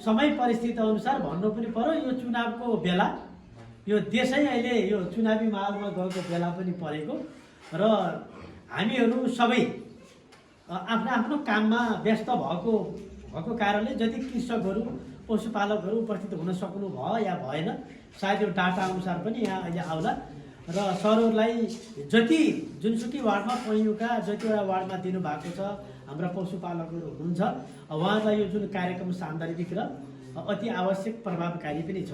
समय परिस्थिति अनुसार भन्नु पनि पर्यो। यो चुनावको बेला, यो देशै अहिले यो चुनावी माहौलमा गएको बेला पनि परेको र हामीहरू सबै आफ्नो आफ्नो काममा व्यस्त भएको कारणले जति कृषकहरू पशुपालकहरू उपस्थित हुन सक्नु भयो या भएन, सायद यो डाटा अनुसार पनि यहाँ अहिले आउला र सरहरूलाई जति जुनसुकै वार्डमा पैयुका जतिवटा वार्डमा दिनुभएको छ हाम्रा पशुपालकहरू हुनुहुन्छ, उहाँहरूलाई यो जुन कार्यक्रम सान्दर्भिक र अति आवश्यक प्रभावकारी पनि छ।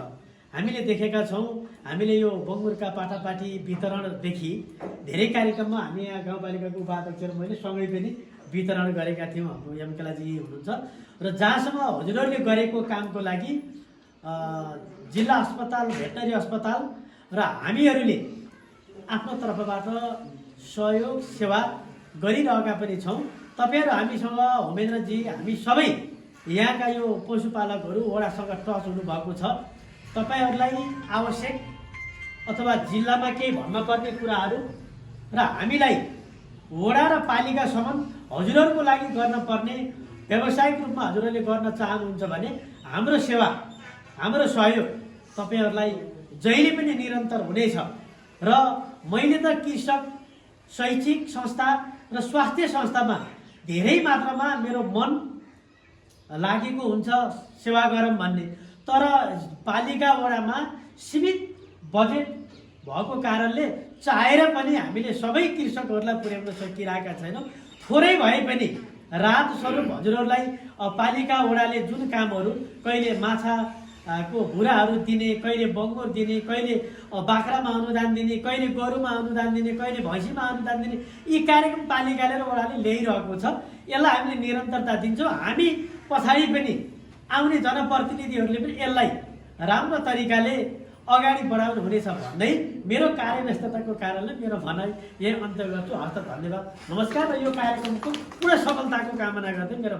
हामीले देखेका छौँ, हामीले यो बङ्गुरका पाटापाटी वितरणदेखि धेरै कार्यक्रममा हामी यहाँ गाउँपालिकाको उपाध्यक्ष र मैले सँगै पनि वितरण गरेका थियौँ। हाम्रो यमकेलाजी हुनुहुन्छ र जहाँसम्म हजुरहरूले गरेको कामको लागि जिल्ला अस्पताल, भेटनरी अस्पताल र हामीहरूले आफ्नो तर्फबाट सहयोग सेवा गरिरहेका पनि छौँ। तपाईँहरू हामीसँग होमेन्द्रजी, हामी सबै यहाँका यो पशुपालकहरू वडासँग टच हुनुभएको छ। तपाईँहरूलाई आवश्यक अथवा जिल्लामा केही भन्नुपर्ने कुराहरू र हामीलाई वडा र पालिकासम्म हजुरहरूको लागि गर्न पर्ने व्यावसायिक रूपमा हजुरहरूले गर्न चाहनुहुन्छ भने हाम्रो सेवा, हाम्रो सहयोग तपाईँहरूलाई जहिले पनि निरन्तर हुनेछ। र मैले त कृषक, शैक्षिक संस्था र स्वास्थ्य संस्थामा धेरै मात्रामा मेरो मन लागेको हुन्छ सेवा गरौँ भन्ने, तर पालिका वडामा सीमित बजेट भएको कारणले चाहेर पनि हामीले सबै कृषकहरूलाई पुर्याउन सकिरहेका छैनौँ। थोरै भए पनि राहत स्वरूप हजुरहरूलाई पालिका वडाले जुन कामहरू, कहिले माछाको भुराहरू दिने, कहिले बङ्गुर दिने, कहिले बाख्रामा अनुदान दिने, कहिले गोरुमा अनुदान दिने, कहिले भैँसीमा अनुदान दिने, यी कार्यक्रम पालिकाले र वडाले ल्याइरहेको छ। यसलाई हामीले निरन्तरता दिन्छौँ। हामी पछाडि पनि आउने जनप्रतिनिधिहरूले पनि यसलाई राम्रो तरिकाले अगाडि बढाउनु हुनेछ भन्दै मेरो कार्यव्यस्तताको कारणले मेरो भनाइ यही अन्त्य गर्छु। हस्त धन्यवाद, नमस्कार र यो कार्यक्रमको पुरै सफलताको कामना गर्दै मेरो